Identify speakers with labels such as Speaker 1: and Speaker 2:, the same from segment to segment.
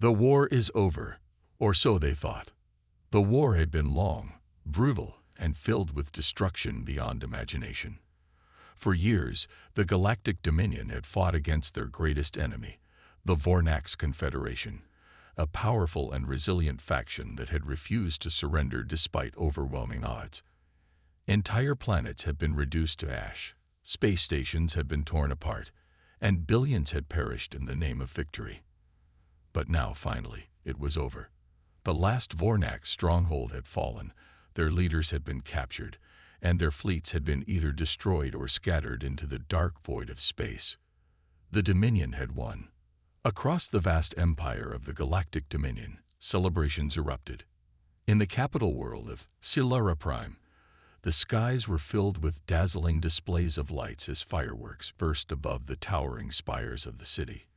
Speaker 1: The war is over, or so they thought. The war had been long, brutal, and filled with destruction beyond imagination. For years, the Galactic Dominion had fought against their greatest enemy, the Vornax Confederation, a powerful and resilient faction that had refused to surrender despite overwhelming odds. Entire planets had been reduced to ash, space stations had been torn apart, and billions had perished in the name of victory. But now, finally, it was over. The last Vornax stronghold had fallen, their leaders had been captured, and their fleets had been either destroyed or scattered into the dark void of space. The Dominion had won. Across the vast empire of the Galactic Dominion, celebrations erupted. In the capital world of Silara Prime, the skies were filled with dazzling displays of lights as fireworks burst above the towering spires of the city.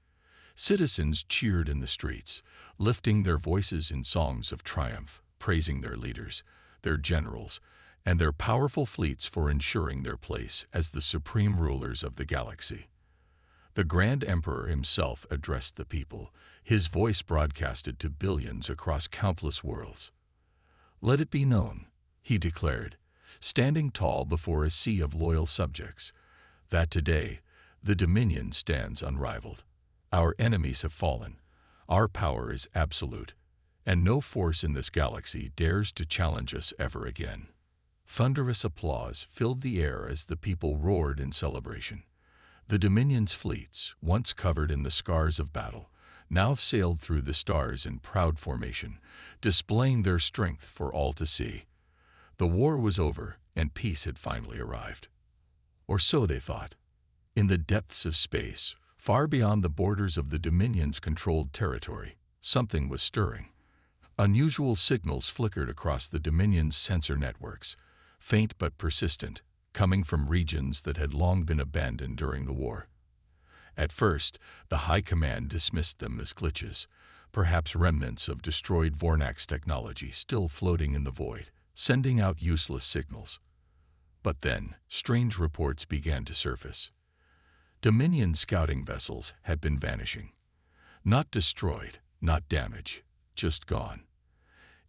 Speaker 1: Citizens cheered in the streets, lifting their voices in songs of triumph, praising their leaders, their generals, and their powerful fleets for ensuring their place as the supreme rulers of the galaxy. The Grand Emperor himself addressed the people, his voice broadcasted to billions across countless worlds. "Let it be known," he declared, standing tall before a sea of loyal subjects, "that today the Dominion stands unrivaled. Our enemies have fallen, our power is absolute, and no force in this galaxy dares to challenge us ever again." Thunderous applause filled the air as the people roared in celebration. The Dominion's fleets, once covered in the scars of battle, now sailed through the stars in proud formation, displaying their strength for all to see. The war was over, and peace had finally arrived. Or so they thought. In the depths of space, far beyond the borders of the Dominion's controlled territory, something was stirring. Unusual signals flickered across the Dominion's sensor networks, faint but persistent, coming from regions that had long been abandoned during the war. At first, the High Command dismissed them as glitches, perhaps remnants of destroyed Vornax technology still floating in the void, sending out useless signals. But then, strange reports began to surface. Dominion scouting vessels had been vanishing. Not destroyed, not damaged, just gone.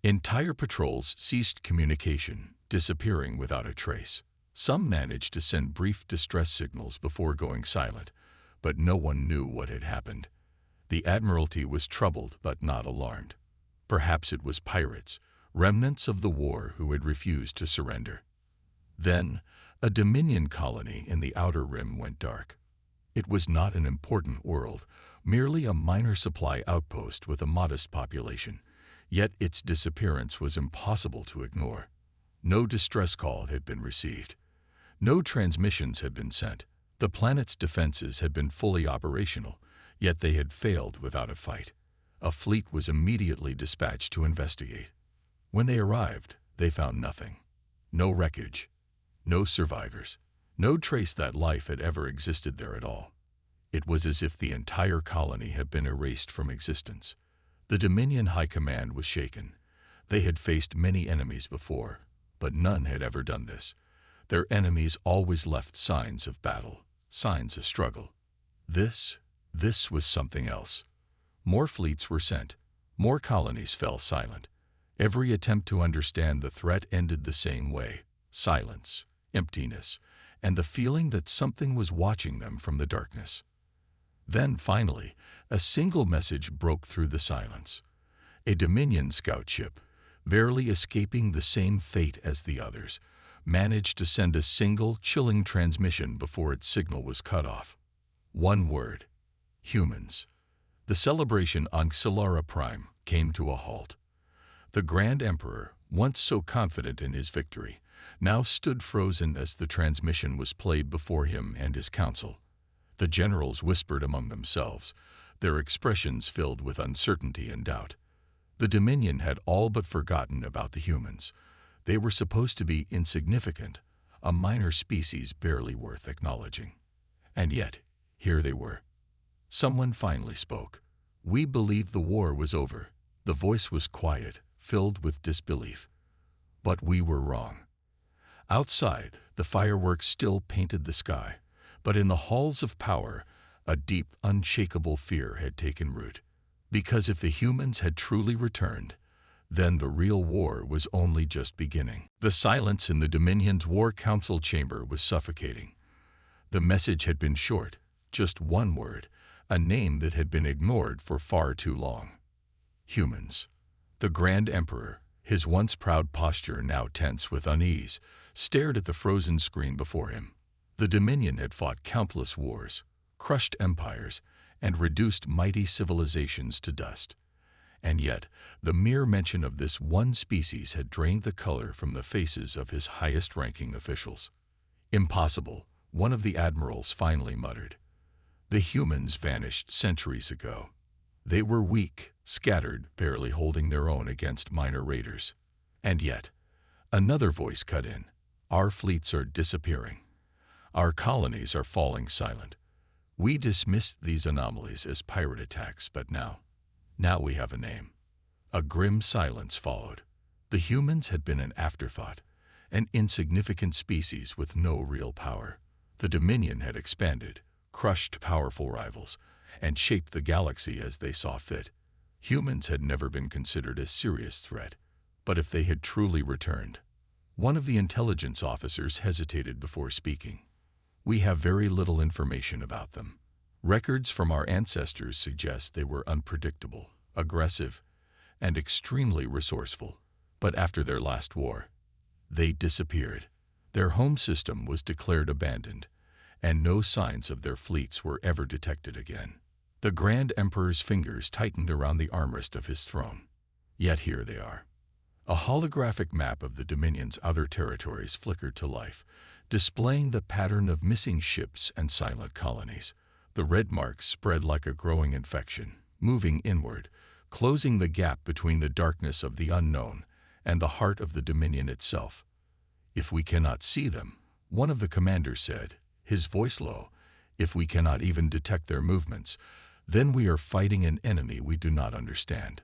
Speaker 1: Entire patrols ceased communication, disappearing without a trace. Some managed to send brief distress signals before going silent, but no one knew what had happened. The Admiralty was troubled but not alarmed. Perhaps it was pirates, remnants of the war who had refused to surrender. Then, a Dominion colony in the Outer Rim went dark. It was not an important world, merely a minor supply outpost with a modest population, yet its disappearance was impossible to ignore. No distress call had been received. No transmissions had been sent. The planet's defenses had been fully operational, yet they had failed without a fight. A fleet was immediately dispatched to investigate. When they arrived, they found nothing. No wreckage, no survivors, no trace that life had ever existed there at all. It was as if the entire colony had been erased from existence. The Dominion High Command was shaken. They had faced many enemies before, but none had ever done this. Their enemies always left signs of battle, signs of struggle. This was something else. More fleets were sent. More colonies fell silent. Every attempt to understand the threat ended the same way: silence, emptiness, and the feeling that something was watching them from the darkness. Then, finally, a single message broke through the silence. A Dominion scout ship, barely escaping the same fate as the others, managed to send a single, chilling transmission before its signal was cut off. One word: humans. The celebration on Silara Prime came to a halt. The Grand Emperor, once so confident in his victory, now stood frozen as the transmission was played before him and his council. The generals whispered among themselves, their expressions filled with uncertainty and doubt. The Dominion had all but forgotten about the humans. They were supposed to be insignificant, a minor species barely worth acknowledging. And yet, here they were. Someone finally spoke. "We believed the war was over." The voice was quiet, filled with disbelief. But we were wrong. Outside, the fireworks still painted the sky, but in the halls of power, a deep, unshakable fear had taken root. Because if the humans had truly returned, then the real war was only just beginning. The silence in the Dominion's War Council chamber was suffocating. The message had been short, just one word, a name that had been ignored for far too long. Humans. The Grand Emperor, his once proud posture now tense with unease, stared at the frozen screen before him. The Dominion had fought countless wars, crushed empires, and reduced mighty civilizations to dust. And yet, the mere mention of this one species had drained the color from the faces of his highest-ranking officials. "Impossible," one of the admirals finally muttered. "The humans vanished centuries ago. They were weak, scattered, barely holding their own against minor raiders." And yet, another voice cut in. "Our fleets are disappearing. Our colonies are falling silent. We dismissed these anomalies as pirate attacks, but now we have a name." A grim silence followed. The humans had been an afterthought, an insignificant species with no real power. The Dominion had expanded, crushed powerful rivals, and shaped the galaxy as they saw fit. Humans had never been considered a serious threat, but if they had truly returned— One of the intelligence officers hesitated before speaking. "We have very little information about them. Records from our ancestors suggest they were unpredictable, aggressive, and extremely resourceful. But after their last war, they disappeared. Their home system was declared abandoned, and no signs of their fleets were ever detected again." The Grand Emperor's fingers tightened around the armrest of his throne. Yet here they are. A holographic map of the Dominion's outer territories flickered to life, displaying the pattern of missing ships and silent colonies. The red marks spread like a growing infection, moving inward, closing the gap between the darkness of the unknown and the heart of the Dominion itself. "If we cannot see them," one of the commanders said, his voice low, "if we cannot even detect their movements, then we are fighting an enemy we do not understand."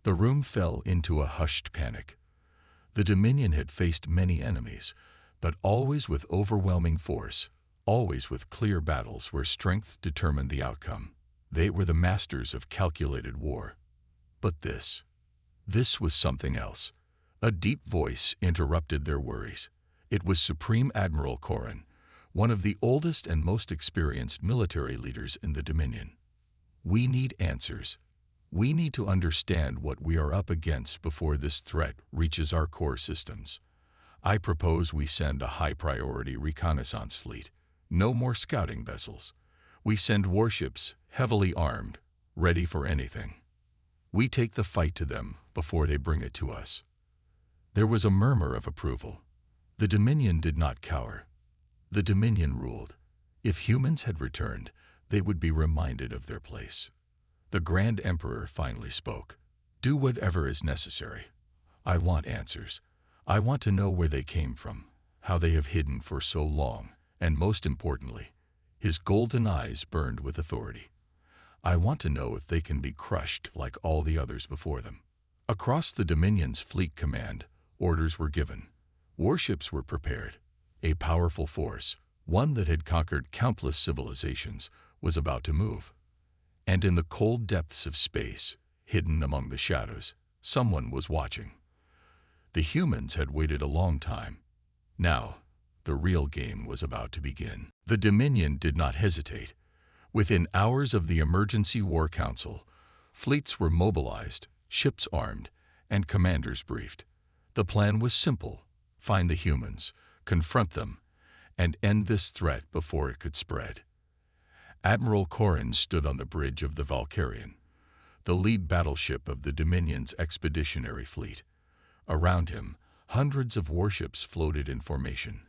Speaker 1: The room fell into a hushed panic. The Dominion had faced many enemies, but always with overwhelming force, always with clear battles where strength determined the outcome. They were the masters of calculated war. But this was something else. A deep voice interrupted their worries. It was Supreme Admiral Corin, one of the oldest and most experienced military leaders in the Dominion. "We need answers. We need to understand what we are up against before this threat reaches our core systems. I propose we send a high-priority reconnaissance fleet. No more scouting vessels. We send warships, heavily armed, ready for anything. We take the fight to them before they bring it to us." There was a murmur of approval. The Dominion did not cower. The Dominion ruled. If humans had returned, they would be reminded of their place. The Grand Emperor finally spoke. "Do whatever is necessary. I want answers. I want to know where they came from, how they have hidden for so long, and most importantly," his golden eyes burned with authority, "I want to know if they can be crushed like all the others before them." Across the Dominion's fleet command, orders were given. Warships were prepared. A powerful force, one that had conquered countless civilizations, was about to move. And in the cold depths of space, hidden among the shadows, someone was watching. The humans had waited a long time. Now, the real game was about to begin. The Dominion did not hesitate. Within hours of the Emergency War Council, fleets were mobilized, ships armed, and commanders briefed. The plan was simple: find the humans, confront them, and end this threat before it could spread. Admiral Corin stood on the bridge of the Valkyrian, the lead battleship of the Dominion's expeditionary fleet. Around him, hundreds of warships floated in formation,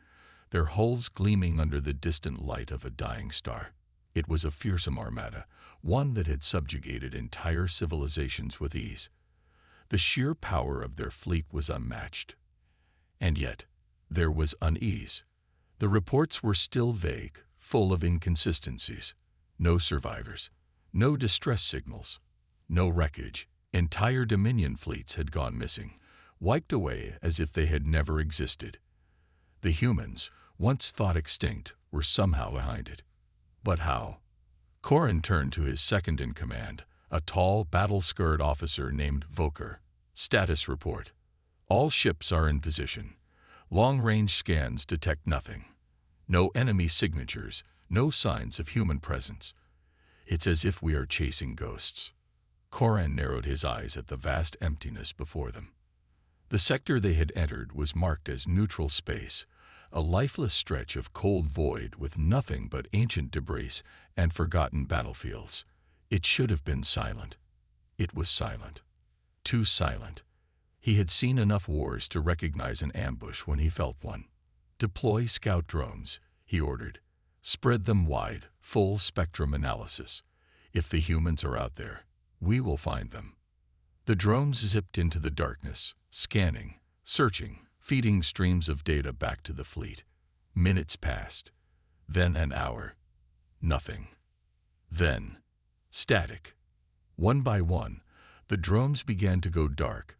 Speaker 1: their hulls gleaming under the distant light of a dying star. It was a fearsome armada, one that had subjugated entire civilizations with ease. The sheer power of their fleet was unmatched. And yet, there was unease. The reports were still vague, full of inconsistencies. No survivors, no distress signals, no wreckage. Entire Dominion fleets had gone missing, wiped away as if they had never existed. The humans, once thought extinct, were somehow behind it. But how? Corin turned to his second-in-command, A tall, battle-scarred officer named Volker. Status report. All ships are in position. Long-range scans detect nothing. No enemy signatures, no signs of human presence. It's as if we are chasing ghosts. Koran narrowed his eyes at the vast emptiness before them. The sector they had entered was marked as neutral space, a lifeless stretch of cold void with nothing but ancient debris and forgotten battlefields. It should have been silent. It was silent. Too silent. He had seen enough wars to recognize an ambush when he felt one. "Deploy scout drones," he ordered. "Spread them wide, full spectrum analysis. If the humans are out there, we will find them." The drones zipped into the darkness, scanning, searching, feeding streams of data back to the fleet. Minutes passed. Then an hour. Nothing. Then static. One by one, the drones began to go dark,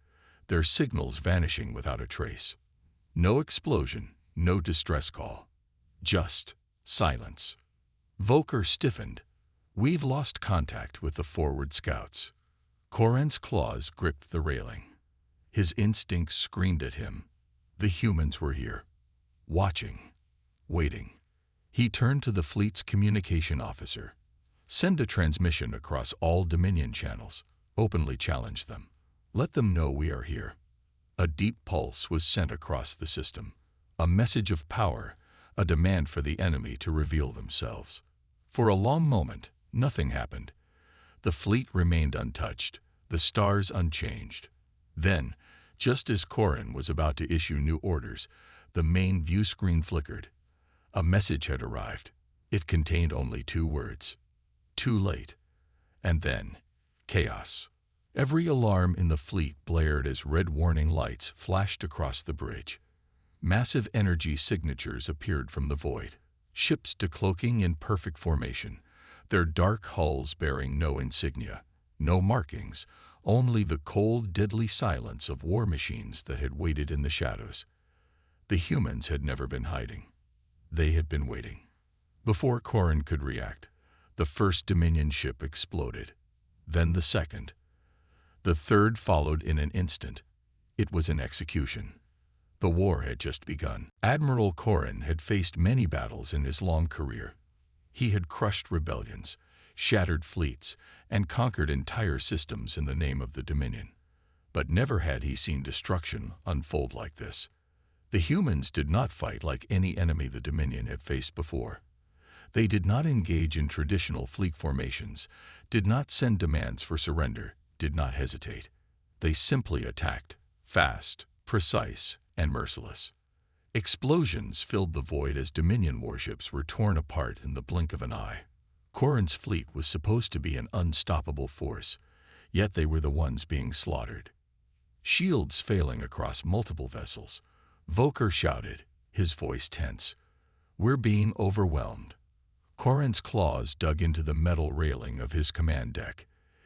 Speaker 1: their signals vanishing without a trace. No explosion, no distress call. Just silence. Volker stiffened. "We've lost contact with the forward scouts." Koran's claws gripped the railing. His instincts screamed at him. The humans were here, watching, waiting. He turned to the fleet's communication officer. "Send a transmission across all Dominion channels. Openly challenge them. Let them know we are here." A deep pulse was sent across the system. A message of power, a demand for the enemy to reveal themselves. For a long moment, nothing happened. The fleet remained untouched, the stars unchanged. Then, just as Koran was about to issue new orders, the main view screen flickered. A message had arrived. It contained only 2 words. Too late. And then, chaos. Every alarm in the fleet blared as red warning lights flashed across the bridge. Massive energy signatures appeared from the void. Ships decloaking in perfect formation, their dark hulls bearing no insignia, no markings, only the cold, deadly silence of war machines that had waited in the shadows. The humans had never been hiding. They had been waiting. Before Koran could react, the first Dominion ship exploded. Then the second. The third followed in an instant. It was an execution. The war had just begun. Admiral Koran had faced many battles in his long career. He had crushed rebellions, shattered fleets, and conquered entire systems in the name of the Dominion. But never had he seen destruction unfold like this. The humans did not fight like any enemy the Dominion had faced before. They did not engage in traditional fleet formations, did not send demands for surrender, did not hesitate. They simply attacked, fast, precise, and merciless. Explosions filled the void as Dominion warships were torn apart in the blink of an eye. Koran's fleet was supposed to be an unstoppable force, yet they were the ones being slaughtered. Shields failing across multiple vessels. Volker shouted, his voice tense. "We're being overwhelmed." Koran's claws dug into the metal railing of his command deck.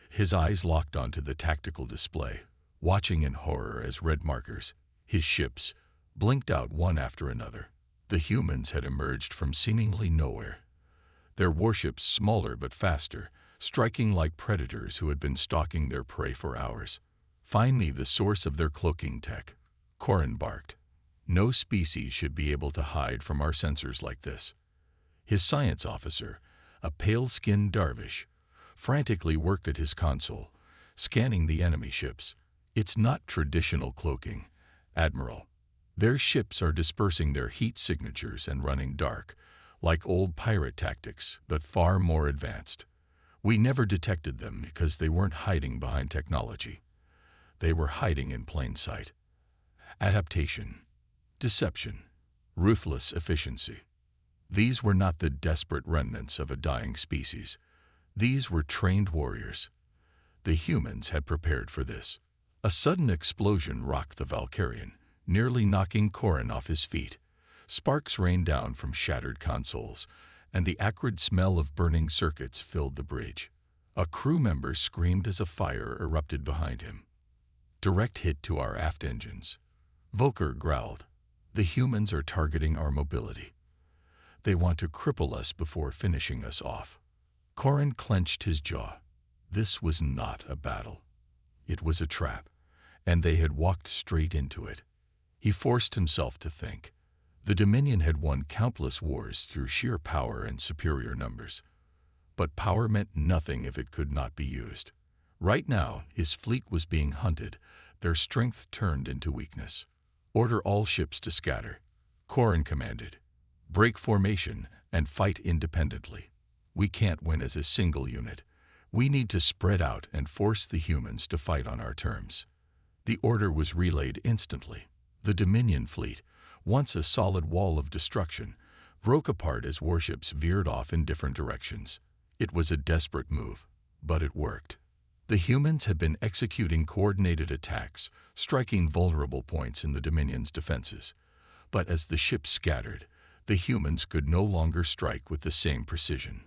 Speaker 1: His eyes locked onto the tactical display, watching in horror as red markers, his ships, blinked out one after another. The humans had emerged from seemingly nowhere. Their warships smaller but faster, striking like predators who had been stalking their prey for hours. Finally, the source of their cloaking tech. Koran barked. "No species should be able to hide from our sensors like this." His science officer, a pale-skinned dervish, frantically worked at his console, scanning the enemy ships. "It's not traditional cloaking, Admiral. Their ships are dispersing their heat signatures and running dark, like old pirate tactics, but far more advanced. We never detected them because they weren't hiding behind technology. They were hiding in plain sight. Adaptation, deception, ruthless efficiency. These were not the desperate remnants of a dying species. These were trained warriors. The humans had prepared for this." A sudden explosion rocked the Valkyrian, nearly knocking Koran off his feet. Sparks rained down from shattered consoles, and the acrid smell of burning circuits filled the bridge. A crew member screamed as a fire erupted behind him. "Direct hit to our aft engines." Volker growled. "The humans are targeting our mobility. They want to cripple us before finishing us off." Koran clenched his jaw. This was not a battle. It was a trap, and they had walked straight into it. He forced himself to think. The Dominion had won countless wars through sheer power and superior numbers. But power meant nothing if it could not be used. Right now, his fleet was being hunted, their strength turned into weakness. "Order all ships to scatter," Corrin commanded. "Break formation and fight independently. We can't win as a single unit. We need to spread out and force the humans to fight on our terms." The order was relayed instantly. The Dominion fleet, once a solid wall of destruction, broke apart as warships veered off in different directions. It was a desperate move, but it worked. The humans had been executing coordinated attacks, striking vulnerable points in the Dominion's defenses. But as the ships scattered, the humans could no longer strike with the same precision.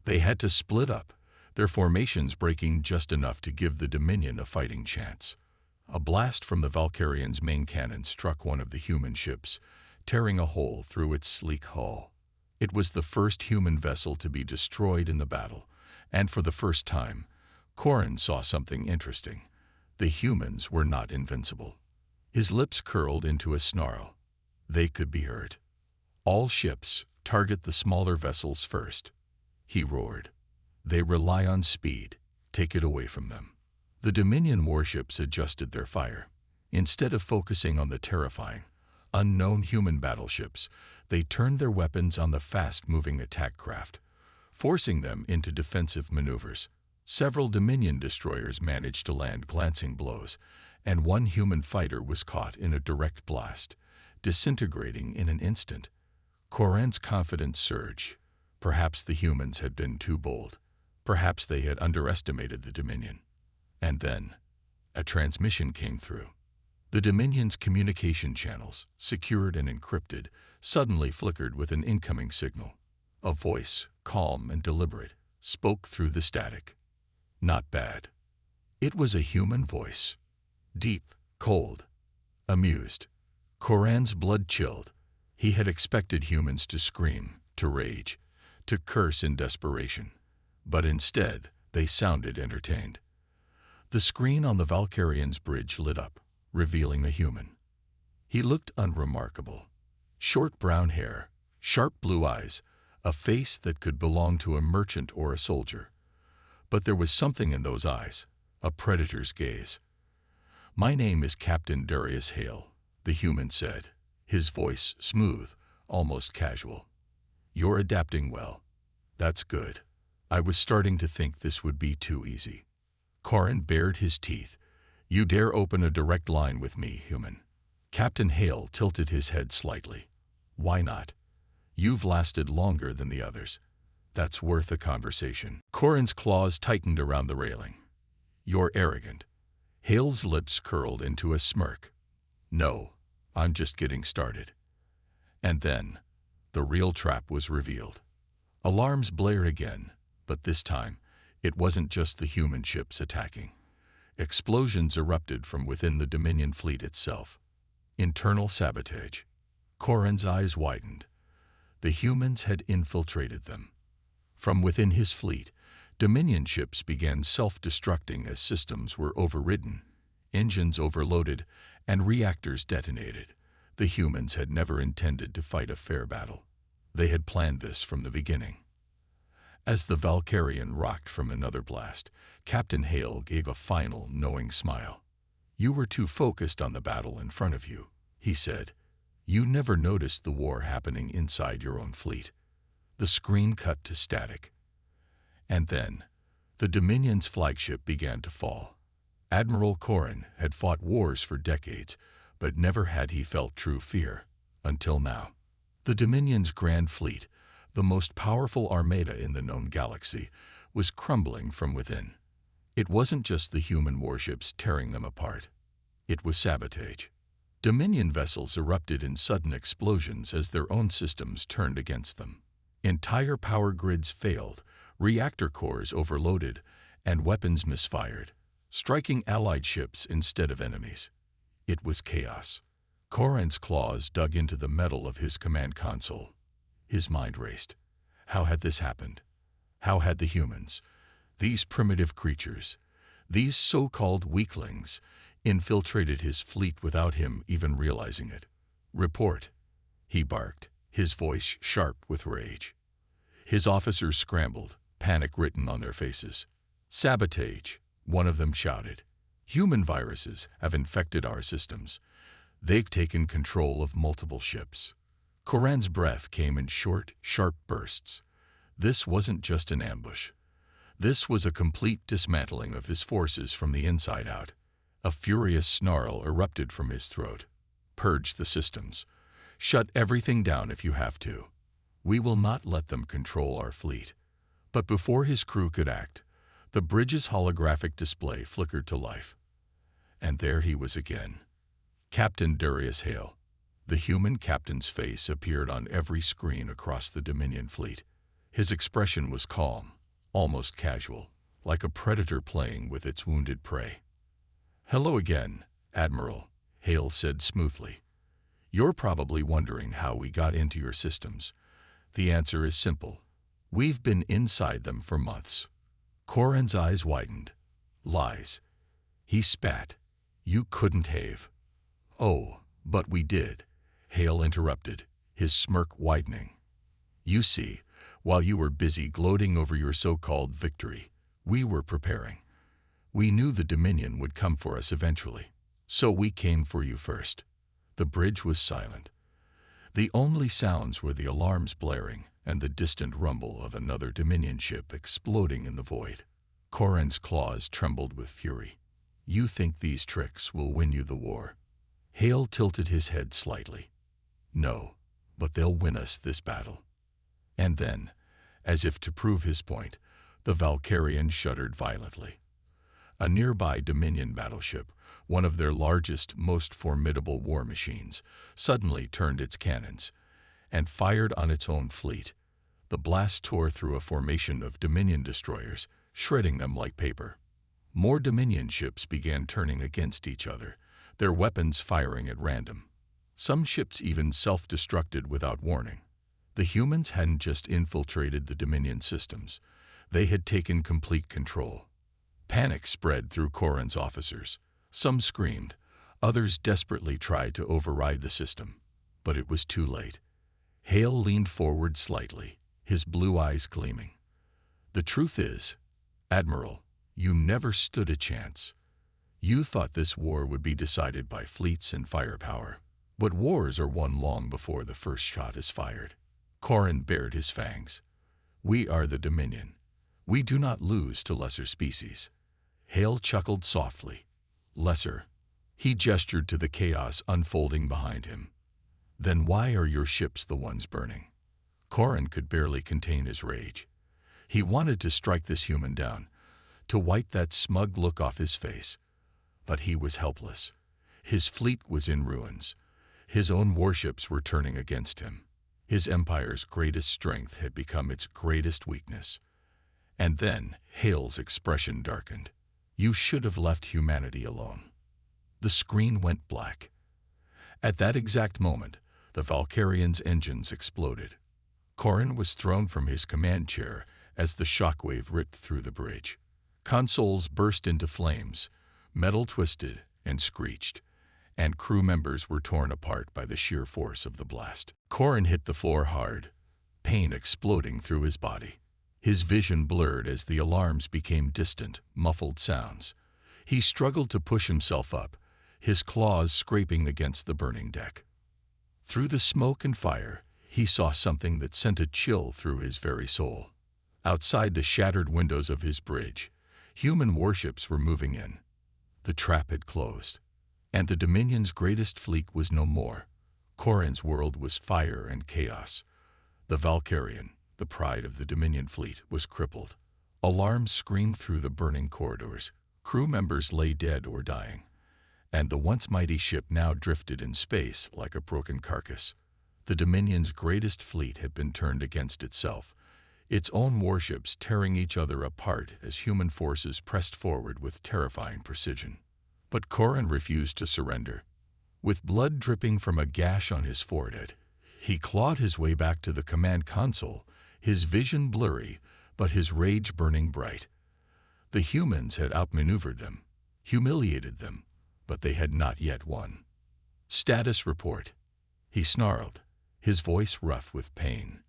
Speaker 1: They had to split up, their formations breaking just enough to give the Dominion a fighting chance. A blast from the Valkyrians' main cannon struck one of the human ships, tearing a hole through its sleek hull. It was the first human vessel to be destroyed in the battle, and for the first time, Corrin saw something interesting. The humans were not invincible. His lips curled into a snarl. They could be hurt. "All ships, target the smaller vessels first," he roared. "They rely on speed. Take it away from them." The Dominion warships adjusted their fire. Instead of focusing on the terrifying, unknown human battleships, they turned their weapons on the fast-moving attack craft, forcing them into defensive maneuvers. Several Dominion destroyers managed to land glancing blows, and one human fighter was caught in a direct blast, disintegrating in an instant. Corrin's confidence surged. Perhaps the humans had been too bold. Perhaps they had underestimated the Dominion. And then, a transmission came through. The Dominion's communication channels, secured and encrypted, suddenly flickered with an incoming signal. A voice, calm and deliberate, spoke through the static. Not bad. It was a human voice. Deep, cold, amused. Corrin's blood chilled. He had expected humans to scream, to rage, to curse in desperation. But instead, they sounded entertained. The screen on the Valkyrian's bridge lit up, revealing a human. He looked unremarkable. Short brown hair, sharp blue eyes, a face that could belong to a merchant or a soldier. But there was something in those eyes, a predator's gaze. "My name is Captain Darius Hale," the human said, his voice smooth, almost casual. "You're adapting well. That's good. I was starting to think this would be too easy." Corrin bared his teeth. "You dare open a direct line with me, human?" Captain Hale tilted his head slightly. "Why not? You've lasted longer than the others. That's worth a conversation." Corrin's claws tightened around the railing. "You're arrogant." Hale's lips curled into a smirk. "No, I'm just getting started." And then, the real trap was revealed. Alarms blared again, but this time, it wasn't just the human ships attacking. Explosions erupted from within the Dominion fleet itself. Internal sabotage. Corrin's eyes widened. The humans had infiltrated them. From within his fleet, Dominion ships began self-destructing as systems were overridden, engines overloaded, and reactors detonated. The humans had never intended to fight a fair battle. They had planned this from the beginning. As the Valkyrian rocked from another blast, Captain Hale gave a final, knowing smile. "You were too focused on the battle in front of you," he said. "You never noticed the war happening inside your own fleet." The screen cut to static. And then, the Dominion's flagship began to fall. Admiral Corrin had fought wars for decades, but never had he felt true fear, until now. The Dominion's grand fleet, the most powerful armada in the known galaxy, was crumbling from within. It wasn't just the human warships tearing them apart. It was sabotage. Dominion vessels erupted in sudden explosions as their own systems turned against them. Entire power grids failed, reactor cores overloaded, and weapons misfired, striking allied ships instead of enemies. It was chaos. Corrin's claws dug into the metal of his command console. His mind raced. How had this happened? How had the humans, These primitive creatures, these so-called weaklings, infiltrated his fleet without him even realizing it. "Report," he barked, his voice sharp with rage. His officers scrambled, panic written on their faces. "Sabotage," one of them shouted. "Human viruses have infected our systems. They've taken control of multiple ships." Coran's breath came in short, sharp bursts. This wasn't just an ambush. This was a complete dismantling of his forces from the inside out. A furious snarl erupted from his throat. "Purge the systems. Shut everything down if you have to. We will not let them control our fleet." But before his crew could act, the bridge's holographic display flickered to life. And there he was again. Captain Darius Hale. The human captain's face appeared on every screen across the Dominion fleet. His expression was calm, almost casual, like a predator playing with its wounded prey. "Hello again, Admiral," Hale said smoothly. "You're probably wondering how we got into your systems. The answer is simple. We've been inside them for months." Coran's eyes widened. "Lies." He spat. "You couldn't have." "Oh, but we did," Hale interrupted, his smirk widening. "You see, while you were busy gloating over your so-called victory, we were preparing. We knew the Dominion would come for us eventually, so we came for you first." The bridge was silent. The only sounds were the alarms blaring and the distant rumble of another Dominion ship exploding in the void. Coran's claws trembled with fury. "You think these tricks will win you the war?" Hale tilted his head slightly. "No, but they'll win us this battle." And then, as if to prove his point, the Valkyrian shuddered violently. A nearby Dominion battleship, one of their largest, most formidable war machines, suddenly turned its cannons and fired on its own fleet. The blast tore through a formation of Dominion destroyers, shredding them like paper. More Dominion ships began turning against each other, their weapons firing at random. Some ships even self-destructed without warning. The humans hadn't just infiltrated the Dominion systems. They had taken complete control. Panic spread through Coran's officers. Some screamed. Others desperately tried to override the system. But it was too late. Hale leaned forward slightly, his blue eyes gleaming. "The truth is, Admiral, you never stood a chance. You thought this war would be decided by fleets and firepower. But wars are won long before the first shot is fired." Coran bared his fangs. "We are the Dominion. We do not lose to lesser species." Hale chuckled softly. "Lesser?" He gestured to the chaos unfolding behind him. "Then why are your ships the ones burning?" Coran could barely contain his rage. He wanted to strike this human down, to wipe that smug look off his face. But he was helpless. His fleet was in ruins. His own warships were turning against him. His empire's greatest strength had become its greatest weakness. And then Hale's expression darkened. "You should have left humanity alone." The screen went black. At that exact moment, the Valkyrian's engines exploded. Coran was thrown from his command chair as the shockwave ripped through the bridge. Consoles burst into flames, metal twisted and screeched, and crew members were torn apart by the sheer force of the blast. Coran hit the floor hard, pain exploding through his body. His vision blurred as the alarms became distant, muffled sounds. He struggled to push himself up, his claws scraping against the burning deck. Through the smoke and fire, he saw something that sent a chill through his very soul. Outside the shattered windows of his bridge, human warships were moving in. The trap had closed, and the Dominion's greatest fleet was no more. Coran's world was fire and chaos. The Valkyrian, the pride of the Dominion fleet, was crippled. Alarms screamed through the burning corridors. Crew members lay dead or dying, and the once mighty ship now drifted in space like a broken carcass. The Dominion's greatest fleet had been turned against itself, its own warships tearing each other apart as human forces pressed forward with terrifying precision. But Coran refused to surrender. With blood dripping from a gash on his forehead, he clawed his way back to the command console, his vision blurry, but his rage burning bright. The humans had outmaneuvered them, humiliated them, but they had not yet won. "Status report," he snarled, his voice rough with pain.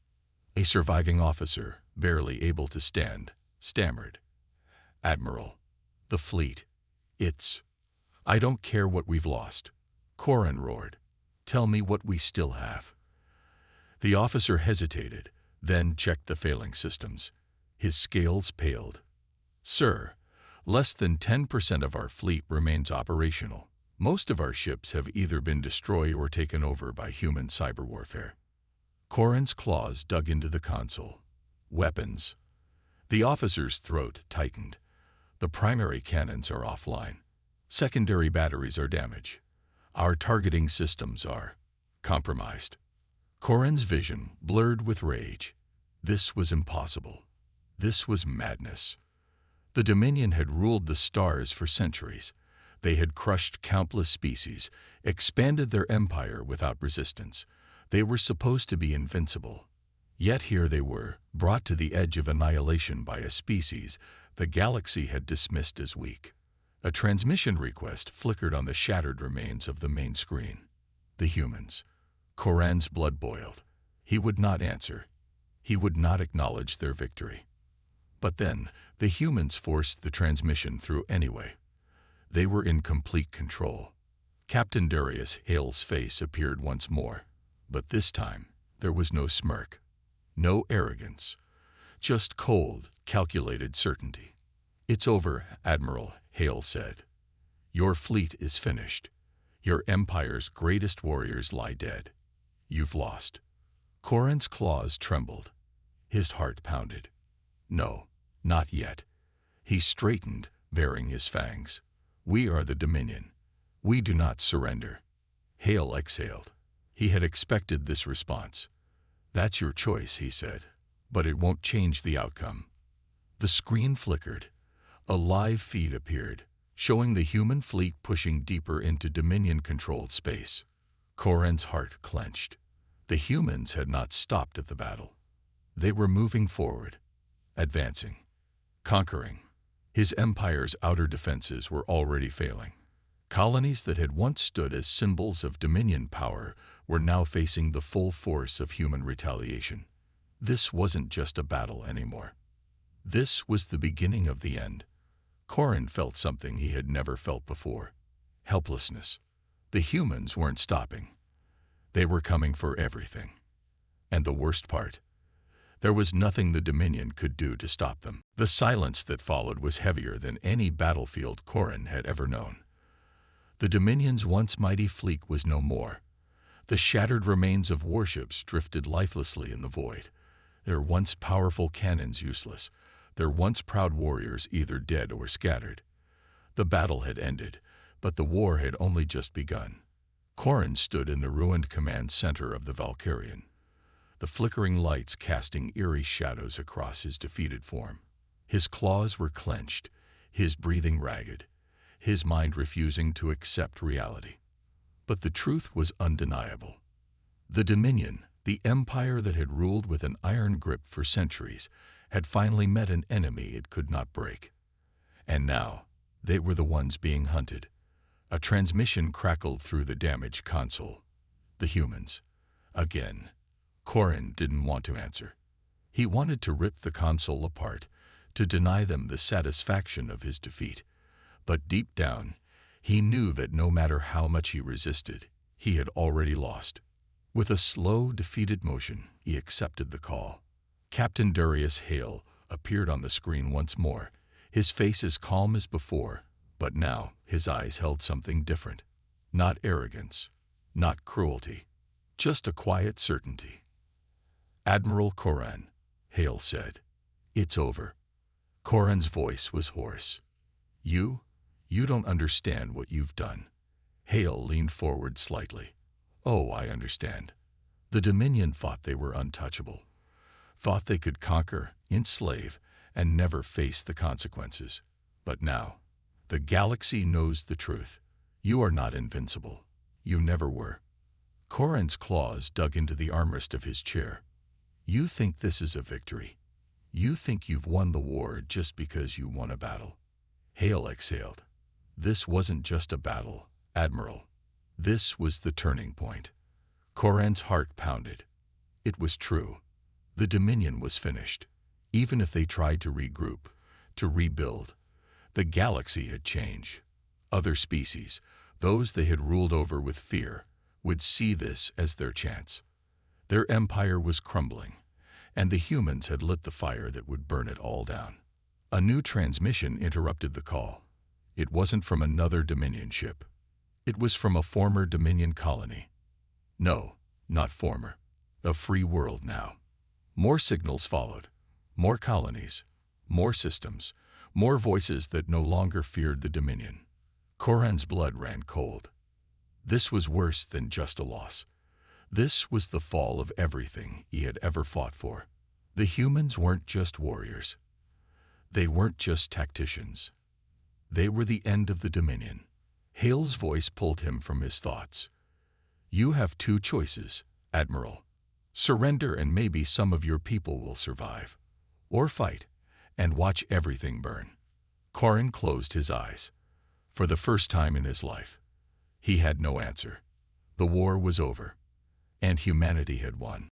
Speaker 1: A surviving officer, barely able to stand, stammered. "Admiral, the fleet. It's—" "I don't care what we've lost," Corin roared. "Tell me what we still have." The officer hesitated, then checked the failing systems. His scales paled. "Sir, less than 10% of our fleet remains operational. Most of our ships have either been destroyed or taken over by human cyber warfare." Corin's claws dug into the console. "Weapons." The officer's throat tightened. "The primary cannons are offline. Secondary batteries are damaged. Our targeting systems are compromised." Corin's vision blurred with rage. This was impossible. This was madness. The Dominion had ruled the stars for centuries. They had crushed countless species, expanded their empire without resistance. They were supposed to be invincible. Yet here they were, brought to the edge of annihilation by a species the galaxy had dismissed as weak. A transmission request flickered on the shattered remains of the main screen. The humans. Corin's blood boiled. He would not answer. He would not acknowledge their victory. But then, the humans forced the transmission through anyway. They were in complete control. Captain Darius Hale's face appeared once more, but this time there was no smirk, no arrogance, just cold, calculated certainty. "It's over, Admiral," Hale said. "Your fleet is finished. Your empire's greatest warriors lie dead. You've lost." Corin's claws trembled. His heart pounded. "No, not yet." He straightened, baring his fangs. "We are the Dominion. We do not surrender." Hale exhaled. He had expected this response. "That's your choice," he said, "but it won't change the outcome." The screen flickered. A live feed appeared, showing the human fleet pushing deeper into Dominion-controlled space. Corin's heart clenched. The humans had not stopped at the battle. They were moving forward, advancing, conquering. His empire's outer defenses were already failing. Colonies that had once stood as symbols of Dominion power were now facing the full force of human retaliation. This wasn't just a battle anymore. This was the beginning of the end. Corin felt something he had never felt before. Helplessness. The humans weren't stopping. They were coming for everything. And the worst part, there was nothing the Dominion could do to stop them. The silence that followed was heavier than any battlefield Corin had ever known. The Dominion's once mighty fleet was no more. The shattered remains of warships drifted lifelessly in the void, their once powerful cannons useless, their once proud warriors either dead or scattered. The battle had ended, but the war had only just begun. Corin stood in the ruined command center of the Valkyrian, the flickering lights casting eerie shadows across his defeated form. His claws were clenched, his breathing ragged, his mind refusing to accept reality. But the truth was undeniable. The Dominion, the empire that had ruled with an iron grip for centuries, had finally met an enemy it could not break. And now, they were the ones being hunted. A transmission crackled through the damaged console. The humans. Again. Corin didn't want to answer. He wanted to rip the console apart, to deny them the satisfaction of his defeat. But deep down, he knew that no matter how much he resisted, he had already lost. With a slow, defeated motion, he accepted the call. Captain Darius Hale appeared on the screen once more, his face as calm as before, but now his eyes held something different. Not arrogance, not cruelty, just a quiet certainty. "Admiral Corin," Hale said, "it's over." Corin's voice was hoarse. You don't understand what you've done." Hale leaned forward slightly. "Oh, I understand. The Dominion thought they were untouchable, thought they could conquer, enslave, and never face the consequences. But now, the galaxy knows the truth. You are not invincible. You never were." Corin's claws dug into the armrest of his chair. "You think this is a victory? You think you've won the war just because you won a battle. Hale exhaled. This wasn't just a battle, Admiral. This was the turning point. Corin's heart pounded. It was true. The Dominion was finished. Even if they tried to regroup, to rebuild, the galaxy had changed. Other species, those they had ruled over with fear, would see this as their chance. Their empire was crumbling, and the humans had lit the fire that would burn it all down. A new transmission interrupted the call. It wasn't from another Dominion ship. It was from a former Dominion colony. No, not former. A free world now. More signals followed. More colonies. More systems. More voices that no longer feared the Dominion. Corin's blood ran cold. This was worse than just a loss. This was the fall of everything he had ever fought for. The humans weren't just warriors. They weren't just tacticians. They were the end of the Dominion. Hale's voice pulled him from his thoughts. You have two choices, Admiral. Surrender and maybe some of your people will survive. Or fight and watch everything burn. Corin closed his eyes. For the first time in his life, he had no answer. The war was over, and humanity had won.